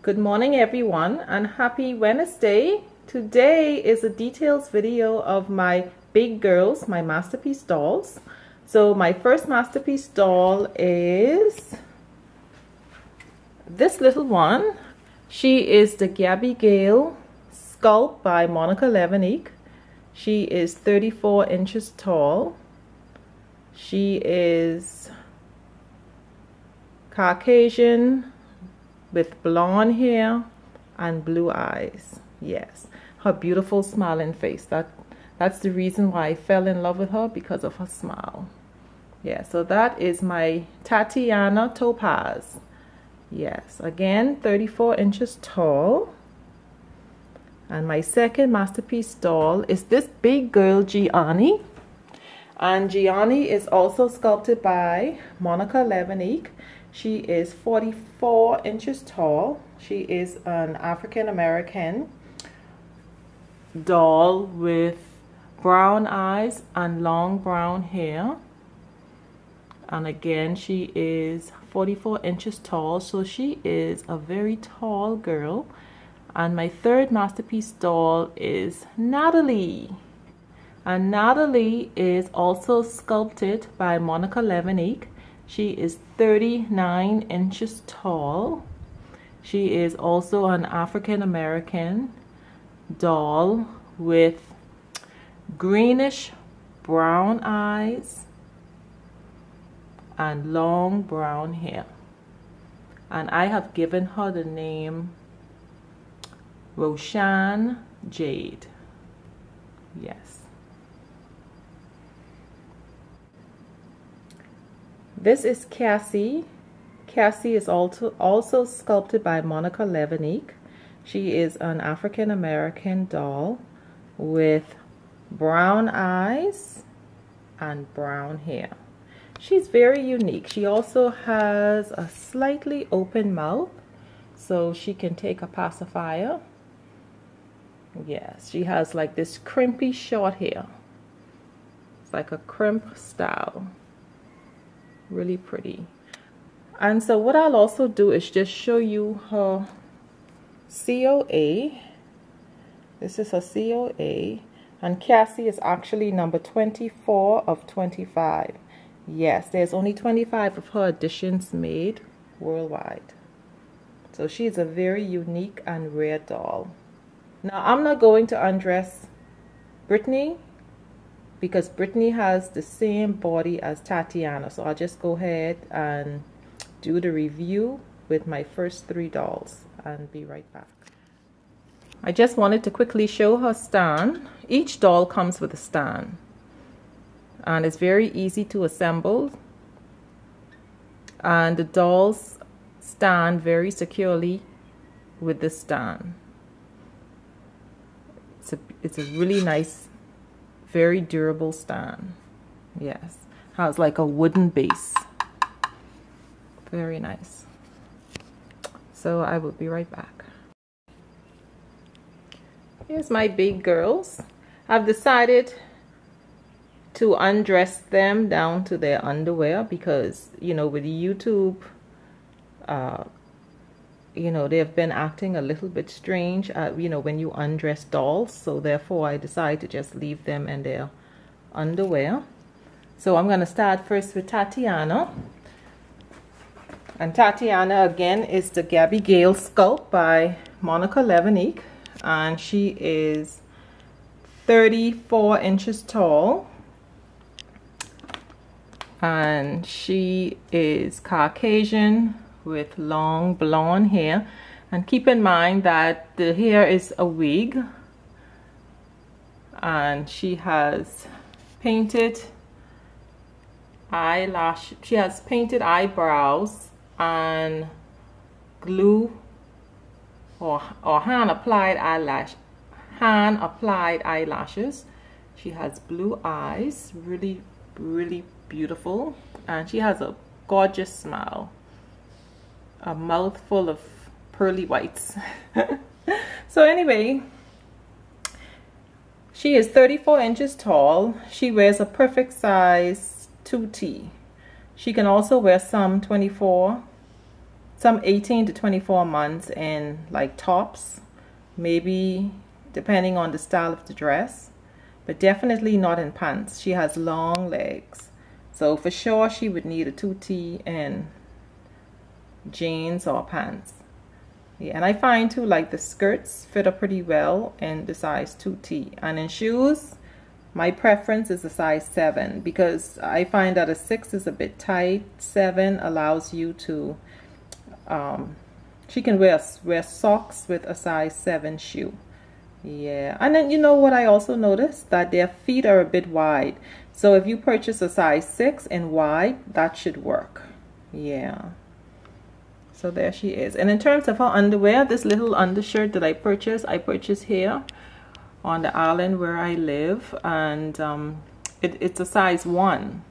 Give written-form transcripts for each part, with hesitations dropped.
Good morning everyone and happy Wednesday. Today is a details video of my big girls, my masterpiece dolls. So my first masterpiece doll is this little one. She is the Abigail sculpt by Monika Levenig. She is 34 inches tall. She is Caucasian with blonde hair and blue eyes. Yes, her beautiful smiling face. That's the reason why I fell in love with her, because of her smile. Yeah, so that is my Tatiana Topaz. Yes, again 34 inches tall. And my second masterpiece doll is this big girl Gianni. And Gianni is also sculpted by Monika Levenig. She is 44 inches tall. She is an African American doll with brown eyes and long brown hair. And again, she is 44 inches tall, so she is a very tall girl. And my third masterpiece doll is Natalie. And Natalie is also sculpted by Monika Levenig. She is 39 inches tall. She is also an African American doll with greenish brown eyes and long brown hair. And I have given her the name Roshan Jade. Yes. This is Cassie. Cassie is also sculpted by Monika Levenig. She is an African American doll with brown eyes and brown hair. She's very unique. She also has a slightly open mouth, so she can take a pacifier. Yes, she has like this crimpy short hair. It's like a crimp style. Really pretty. And so what I'll also do is just show you her COA. This is her COA, and Cassie is actually number 24 of 25. Yes, there's only 25 of her editions made worldwide. So she's a very unique and rare doll. Now I'm not going to undress Brittany, because Brittany has the same body as Tatiana. So I'll just go ahead and do the review with my first three dolls and be right back. I just wanted to quickly show her stand. Each doll comes with a stand, and it's very easy to assemble. And the dolls stand very securely with the stand. It's a really nice, very durable stand. Yes, has like a wooden base. Very nice. So I will be right back. Here's my big girls. I've decided to undress them down to their underwear because, you know, with YouTube, you know, they've been acting a little bit strange, you know, when you undress dolls. So therefore I decided to just leave them in their underwear. So I'm going to start first with Tatiana. And Tatiana again is the Abigail sculpt by Monika Levenig. And she is 34 inches tall. And she is Caucasian with long blonde hair, and keep in mind that the hair is a wig, and she has painted eyelash, she has painted eyebrows and glue or hand applied eyelashes. She has blue eyes, really beautiful, and she has a gorgeous smile. A mouth full of pearly whites. So anyway, she is 34 inches tall. She wears a perfect size 2T. She can also wear some 24 some 18 to 24 months in like tops, maybe depending on the style of the dress, but definitely not in pants. She has long legs, so for sure she would need a 2T in jeans or pants. Yeah, and I find too, like, the skirts fit her pretty well in the size 2T. And in shoes, my preference is a size 7, because I find that a 6 is a bit tight. 7 allows you to she can wear socks with a size 7 shoe. Yeah, and then you know what I also noticed, that their feet are a bit wide, so if you purchase a size 6 in wide, that should work. Yeah, so there she is. And in terms of her underwear, this little undershirt that I purchased here on the island where I live, and it's a size 1.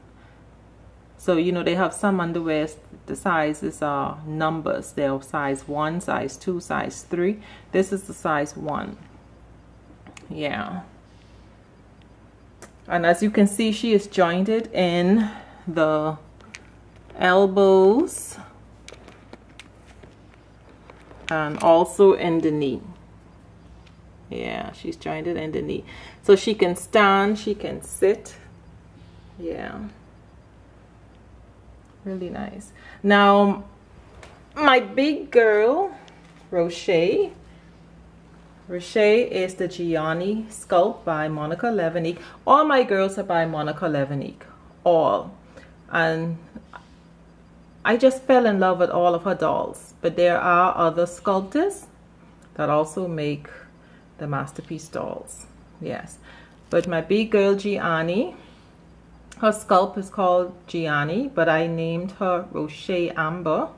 So you know, they have some underwear, the sizes are numbers. They're size 1, size 2, size 3. This is the size 1. Yeah, and as you can see, she is jointed in the elbows and also in the knee. Yeah, she's jointed in the knee, so she can stand, she can sit. Yeah, really nice. Now my big girl Roche is the Gianni sculpt by Monika Levenig. All my girls are by Monika Levenig, all. And I just fell in love with all of her dolls. But there are other sculptors that also make the masterpiece dolls. Yes. But my big girl Gianni, her sculpt is called Gianni, but I named her Roche Amber.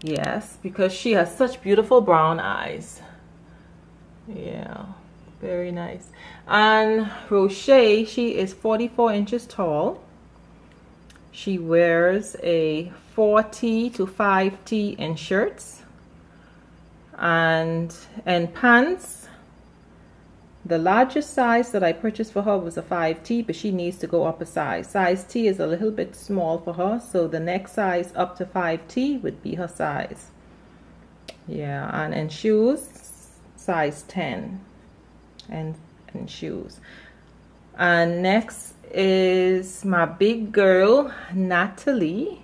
Yes, because she has such beautiful brown eyes. Yeah, very nice. And Roche, she is 44 inches tall. She wears a 4T to 5T in shirts, and in pants, the largest size that I purchased for her was a 5T, but she needs to go up a size. Size T is a little bit small for her, so the next size up to 5T would be her size. Yeah, and in shoes, size 10 and shoes. And next is my big girl Natalie.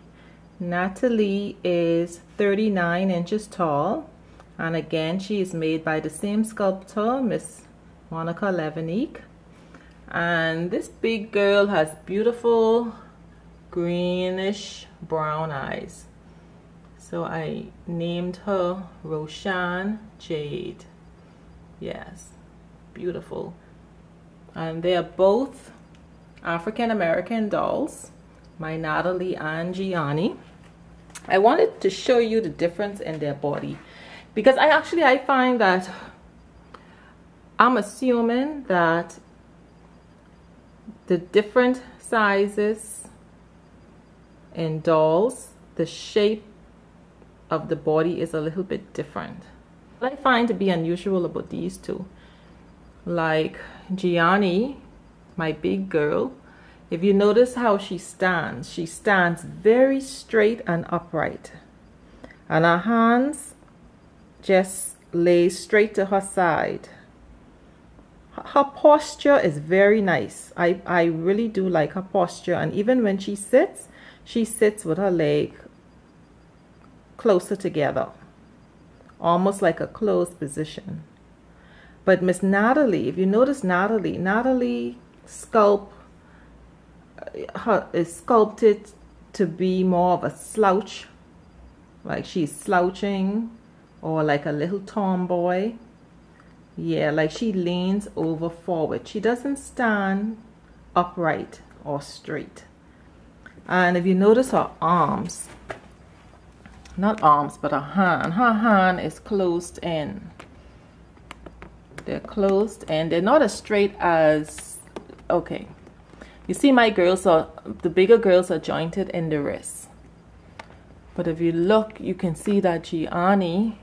Natalie is 39 inches tall, and again she is made by the same sculptor, Miss Monika Levenig. And this big girl has beautiful greenish brown eyes, so I named her Roshan Jade. Yes, beautiful. And they are both African-American dolls, my Natalie and Gianni. I wanted to show you the difference in their body, because I find that I'm assuming that the different sizes in dolls, the shape of the body is a little bit different. What I find to be unusual about these two, like Gianni, my big girl, if you notice how she stands very straight and upright, and her hands just lay straight to her side. Her posture is very nice. I really do like her posture, and even when she sits with her leg closer together, almost like a closed position. But Miss Natalie, if you notice Natalie sculpt is sculpted to be more of a slouch, like she's slouching, or like a little tomboy. Yeah, like she leans over forward. She doesn't stand upright or straight. And if you notice her arms, not arms, but her hand is closed in. They're closed in. They're not as straight as, okay. You see, my girls are, the bigger girls are jointed in the wrists. But if you look, you can see that Gianni,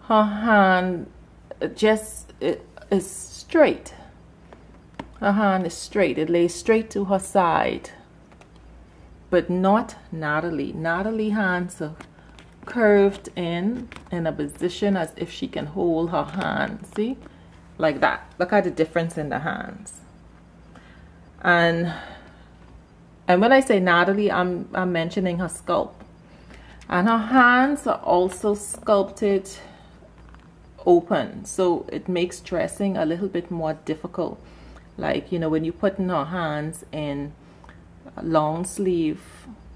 her hand just is straight. Her hand is straight. It lays straight to her side. But not Natalie. Natalie hands are curved in a position as if she can hold her hand. See, like that. Look at the difference in the hands. And when I say Natalie, I'm mentioning her sculpt. And her hands are also sculpted open, so it makes dressing a little bit more difficult. Like, you know, when you put in her hands in long sleeve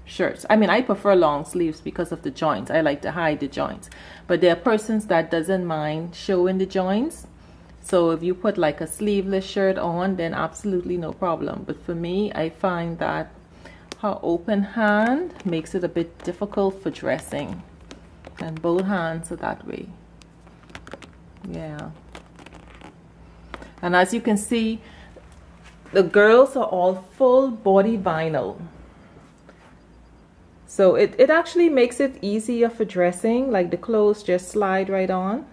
shirts. I mean, I prefer long sleeves because of the joints. I like to hide the joints. But there are persons that doesn't mind showing the joints. So if you put like a sleeveless shirt on, then absolutely no problem. But for me, I find that her open hand makes it a bit difficult for dressing. And both hands are that way. Yeah. And as you can see, the girls are all full body vinyl. So it actually makes it easier for dressing. Like the clothes just slide right on.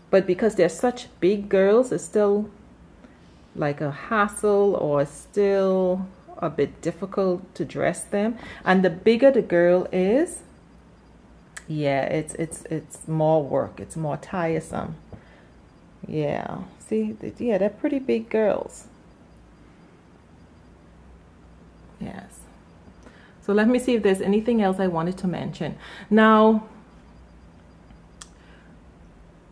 But because they're such big girls, it's still like a hassle, or still a bit difficult to dress them. And the bigger the girl is, yeah, it's more work. It's more tiresome. Yeah. See, yeah, they're pretty big girls. Yes. So let me see if there's anything else I wanted to mention. Now,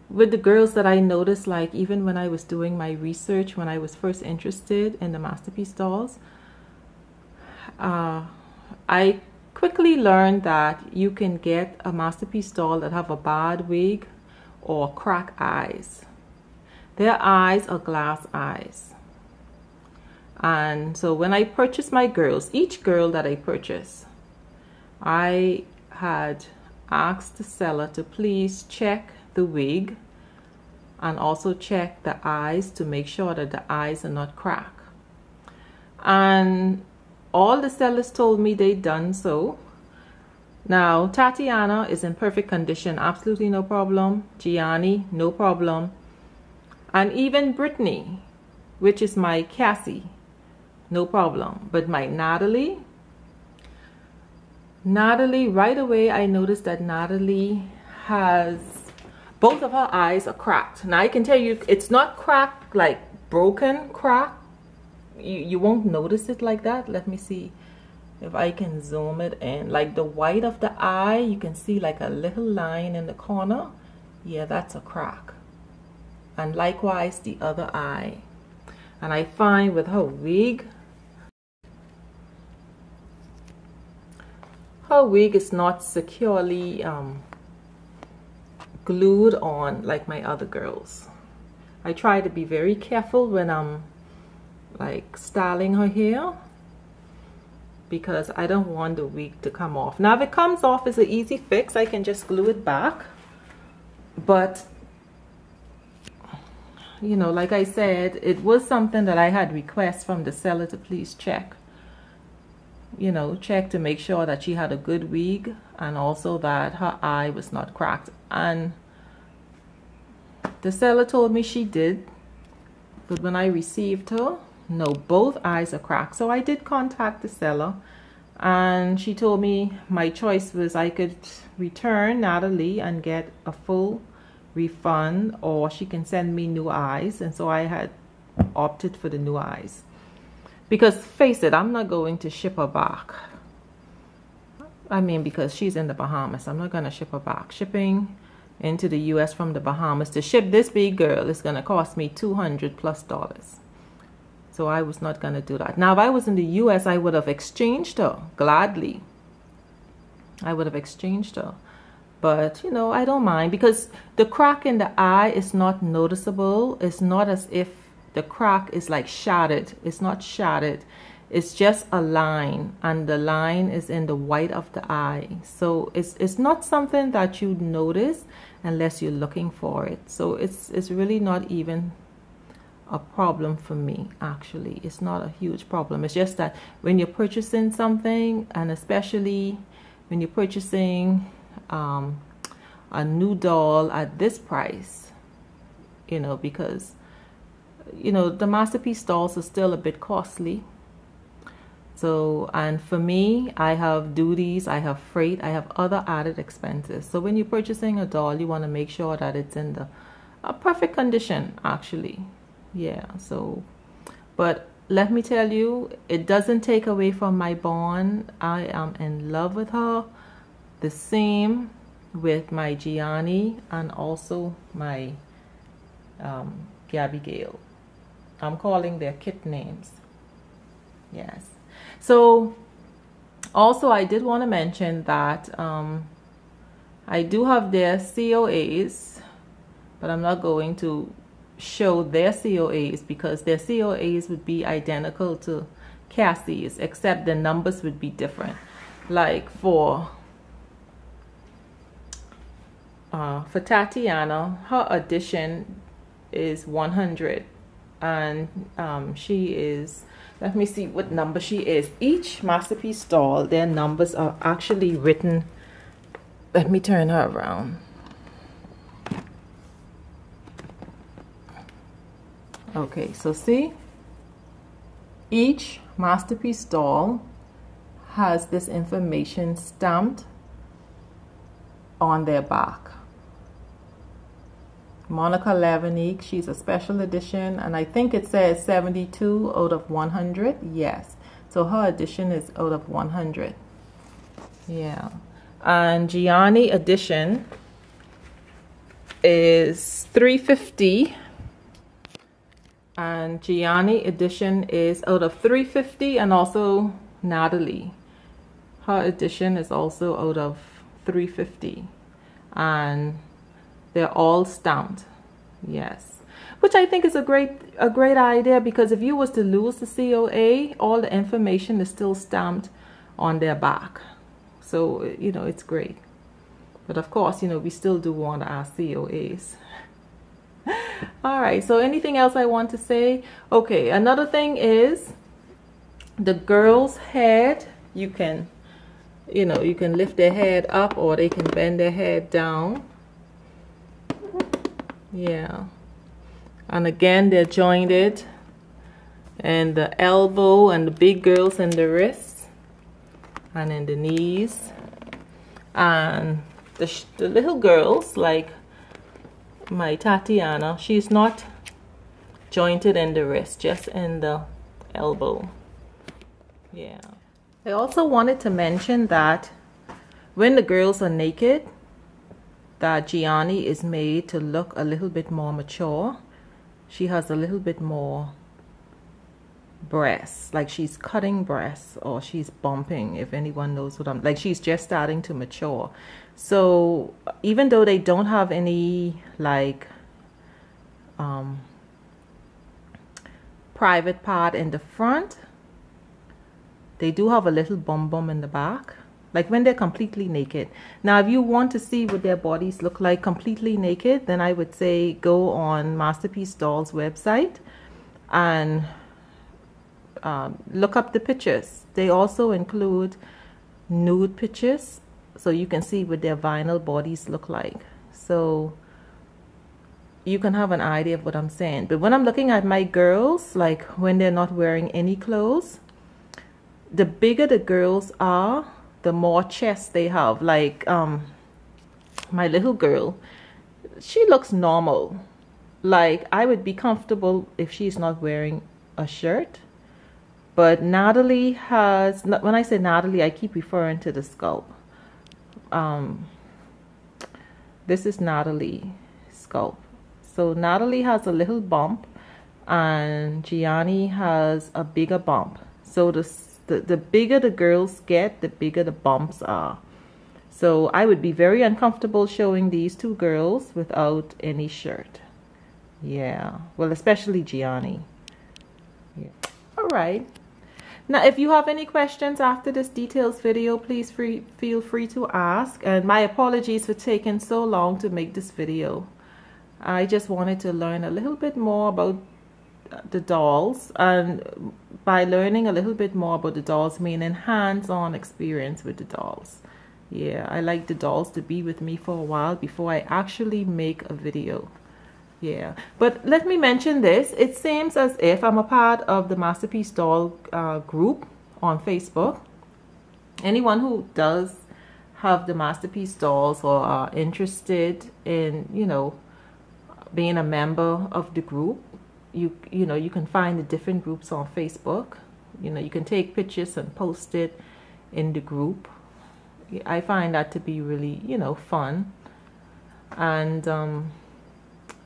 with the girls that I noticed, like even when I was doing my research, when I was first interested in the Masterpiece dolls, I quickly learned that you can get a Masterpiece doll that have a bad wig or crack eyes. Their eyes are glass eyes. And so when I purchased my girls, each girl that I purchased, I had asked the seller to please check the wig and also check the eyes to make sure that the eyes are not cracked. And all the sellers told me they'd done so. Now, Tatiana is in perfect condition, absolutely no problem. Gianni, no problem. And even Brittany, which is my Cassie, no problem. But my Natalie, right away I noticed that Natalie has, both of her eyes are cracked. Now I can tell you, it's not cracked like broken crack. You won't notice it like that. Let me see if I can zoom it in. Like the white of the eye, you can see like a little line in the corner. Yeah, that's a crack. And likewise the other eye. And I find with her wig is not securely glued on like my other girls. I try to be very careful when I'm like styling her hair, because I don't want the wig to come off. Now if it comes off, it's an easy fix. I can just glue it back. But you know, like I said, it was something that I had requests from the seller to please check. You know, check to make sure that she had a good wig and also that her eye was not cracked. And the seller told me she did, but when I received her, no, both eyes are cracked. So I did contact the seller, and she told me my choice was I could return Natalie and get a full refund, or she can send me new eyes. And so I had opted for the new eyes, because face it, I'm not going to ship her back. I mean, because she's in the Bahamas, I'm not going to ship her back. Shipping into the US from the Bahamas to ship this big girl is going to cost me $200+. So I was not going to do that. Now if I was in the US, I would have exchanged her gladly. I would have exchanged her. But you know, I don't mind, because the crack in the eye is not noticeable. It's not as if the crack is like shattered. It's not shattered. It's just a line, and the line is in the white of the eye. So it's not something that you'd notice unless you're looking for it. So it's really not even a problem for me. Actually, it's not a huge problem. It's just that when you're purchasing something, and especially when you're purchasing a new doll at this price, you know, because you know the Masterpiece dolls are still a bit costly. So, and for me, I have duties, I have freight, I have other added expenses. So when you're purchasing a doll, you want to make sure that it's in the perfect condition, actually. Yeah, so, but let me tell you, it doesn't take away from my bond. I am in love with her. The same with my Gianni and also my Abigail. I'm calling their kit names. Yes. So also I did want to mention that I do have their COAs, but I'm not going to show their COAs because their COAs would be identical to Cassie's, except the numbers would be different. Like for Tatiana, her edition is 100, and she is, let me see what number she is. Each Masterpiece doll, their numbers are actually written. Let me turn her around. Okay, so see, each Masterpiece doll has this information stamped on their back. Monika Levenig, she's a special edition, and I think it says 72 out of 100. Yes, so her edition is out of 100. Yeah, and Gianni edition is 350, and Gianni edition is out of 350, and also Natalie, her edition is also out of 350, and they're all stamped. Yes, which I think is a great idea, because if you was to lose the COA, all the information is still stamped on their back. So you know, it's great. But of course, you know, we still do want our COAs. All right, so anything else I want to say? Okay, another thing is the girl's head. You can, you know, you can lift their head up or they can bend their head down. Yeah, and again, they're jointed, and the elbow and the big girls in the wrists and in the knees, and the little girls like my Tatiana, she's not jointed in the wrist, just in the elbow. Yeah, I also wanted to mention that when the girls are naked, that Gianni is made to look a little bit more mature. She has a little bit more breasts, like she's cutting breasts or she's bumping, if anyone knows what I'm, like she's just starting to mature. So even though they don't have any like private part in the front, they do have a little bum in the back, like when they're completely naked. Now if you want to see what their bodies look like completely naked, then I would say go on Masterpiece Dolls website and look up the pictures. They also include nude pictures, so you can see what their vinyl bodies look like, so you can have an idea of what I'm saying. But when I'm looking at my girls, like when they're not wearing any clothes, the bigger the girls are, the more chest they have. Like my little girl, she looks normal. Like I would be comfortable if she's not wearing a shirt. But Natalie has, when I say Natalie, I keep referring to the sculpt. This is Natalie sculpt. So Natalie has a little bump and Gianni has a bigger bump. So the bigger the girls get, the bigger the bumps are. So I would be very uncomfortable showing these two girls without any shirt. Yeah, well, especially Gianni. Yeah. All right. Now, if you have any questions after this details video, please feel free to ask. And my apologies for taking so long to make this video. I just wanted to learn a little bit more about the dolls, and by learning a little bit more about the dolls, meaning hands-on experience with the dolls. Yeah, I like the dolls to be with me for a while before I actually make a video. Yeah, but let me mention this. It seems as if I'm a part of the Masterpiece Doll group, on Facebook. Anyone who does have the Masterpiece dolls or are interested in, you know, being a member of the group, you know, you can find the different groups on Facebook. You know, you can take pictures and post it in the group. I find that to be really, you know, fun. And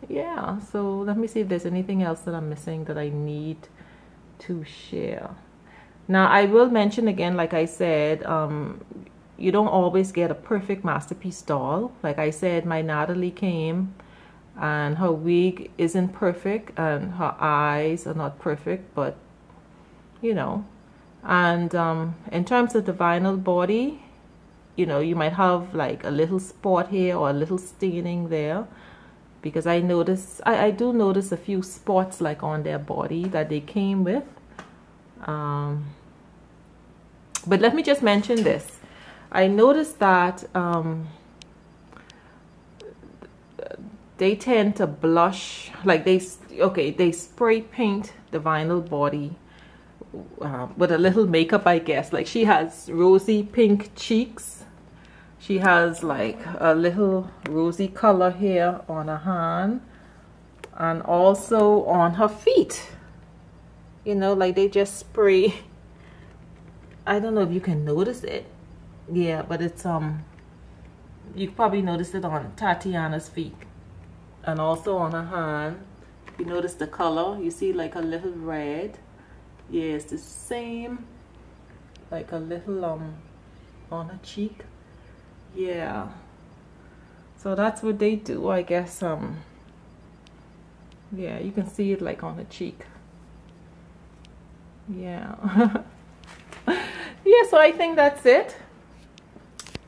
yeah, so let me see if there's anything else that I'm missing that I need to share. Now, I will mention again, like I said, you don't always get a perfect Masterpiece doll. Like I said, my Natalie came and her wig isn't perfect and her eyes are not perfect, but you know. And in terms of the vinyl body, you know, you might have like a little spot here or a little staining there, because I notice, I do notice a few spots like on their body that they came with. But let me just mention this. I noticed that they tend to blush, like they spray paint the vinyl body with a little makeup, I guess. Like she has rosy pink cheeks. She has like a little rosy color here on her hand and also on her feet. You know, like they just spray. I don't know if you can notice it. Yeah, but it's you probably noticed it on Tatiana's feet and also on her hand. You notice the color, you see like a little red. Yeah, it's the same, like a little on her cheek. Yeah, so that's what they do, I guess. Yeah, you can see it like on her cheek. Yeah. Yeah, so I think that's it.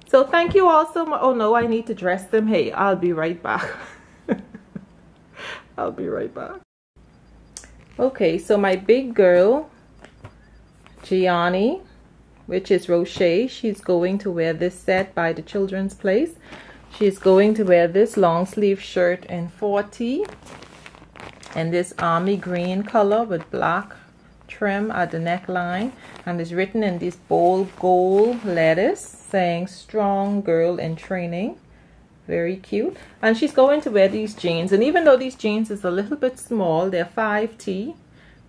So thank you all so much. Oh no, I need to dress them. Hey, I'll be right back. I'll be right back. Okay, so my big girl, Gianni, which is Roche, she's going to wear this set by the Children's Place. She's going to wear this long sleeve shirt in 40 and this army green color with black trim at the neckline, and it's written in these bold gold letters saying strong girl in training. Very cute. And she's going to wear these jeans, and even though these jeans is a little bit small, they're 5T.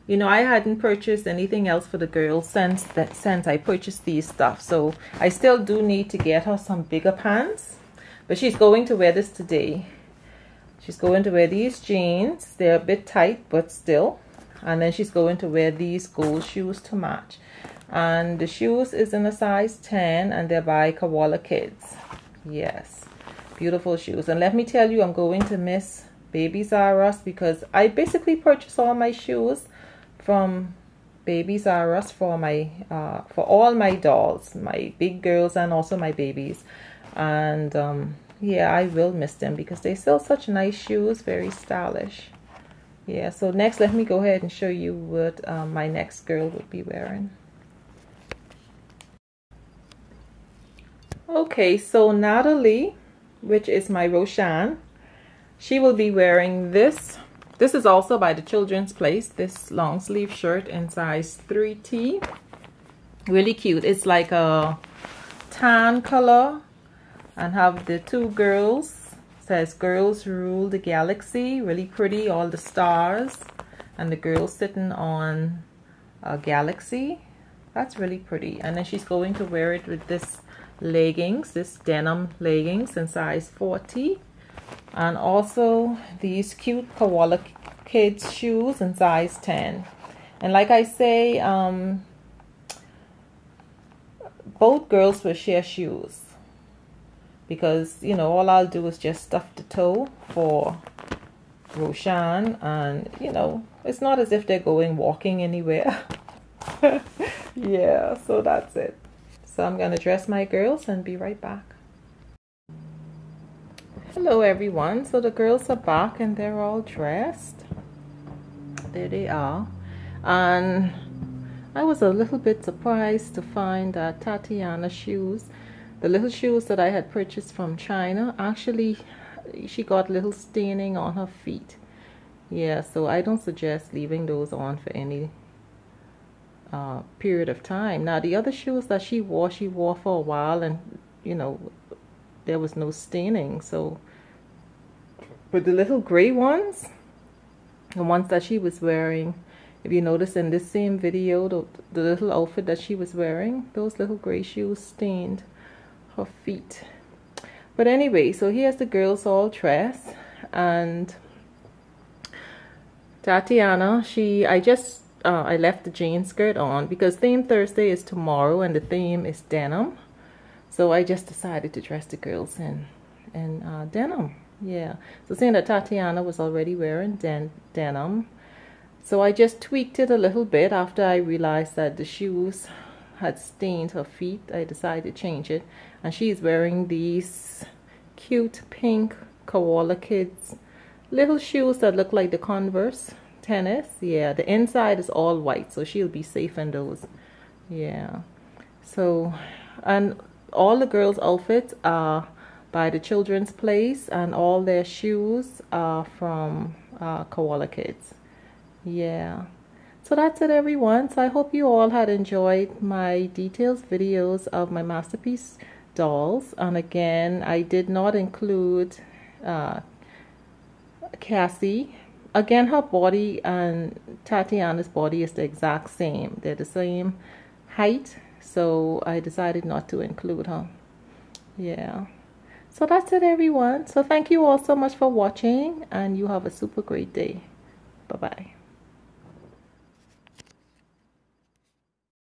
You know, I hadn't purchased anything else for the girls since I purchased these stuff, so I still do need to get her some bigger pants, but she's going to wear this today. She's going to wear these jeans. They're a bit tight, but still. And then she's going to wear these gold shoes to match. And the shoes is in a size 10 and they're by Koala Kids. Yes, beautiful shoes. And let me tell you, I'm going to miss Babies R Us because I basically purchased all my shoes from Babies R Us for for all my dolls, my big girls and also my babies. And yeah, I will miss them because they sell such nice shoes, very stylish. Yeah, so next let me go ahead and show you what my next girl would be wearing. Okay, so Natalie, which is my Roshan, she will be wearing this. This is also by the Children's Place, this long sleeve shirt in size 3T. Really cute. It's like a tan color and have the two girls. Says girls rule the galaxy. Really pretty, all the stars and the girl sitting on a galaxy. That's really pretty. And then she's going to wear it with this leggings, this denim leggings in size 40, and also these cute Koala Kids shoes in size 10. And like I say, both girls will share shoes, because, you know, all I'll do is just stuff the toe for Roshan, and, you know, it's not as if they're going walking anywhere. Yeah, so that's it. So I'm going to dress my girls and be right back. Hello, everyone. So the girls are back and they're all dressed. There they are. And I was a little bit surprised to find that Tatiana Shoes, the little shoes that I had purchased from China, actually she got little staining on her feet. Yeah, so I don't suggest leaving those on for any period of time. Now the other shoes that she wore for a while, and you know, there was no staining. So, but the little gray ones, the ones that she was wearing, if you notice in this same video, the little outfit that she was wearing, those little gray shoes stained her feet. But anyway, so here's the girls all dressed, and Tatiana, I left the jean skirt on because theme Thursday is tomorrow and the theme is denim. So I just decided to dress the girls in denim. Yeah. So seeing that Tatiana was already wearing denim, so I just tweaked it a little bit after I realized that the shoes had stained her feet. I decided to change it. And she's wearing these cute pink Koala Kids little shoes that look like the Converse tennis. Yeah, the inside is all white, so she'll be safe in those. Yeah. So, and all the girls' outfits are by the Children's Place, and all their shoes are from Koala Kids. Yeah. So that's it, everyone. So I hope you all had enjoyed my details videos of my masterpiece dolls. And again, I did not include Cassie. Again, her body and Tatiana's body is the exact same. They're the same height, so I decided not to include her. Yeah. So that's it, everyone. So thank you all so much for watching, and you have a super great day. Bye-bye.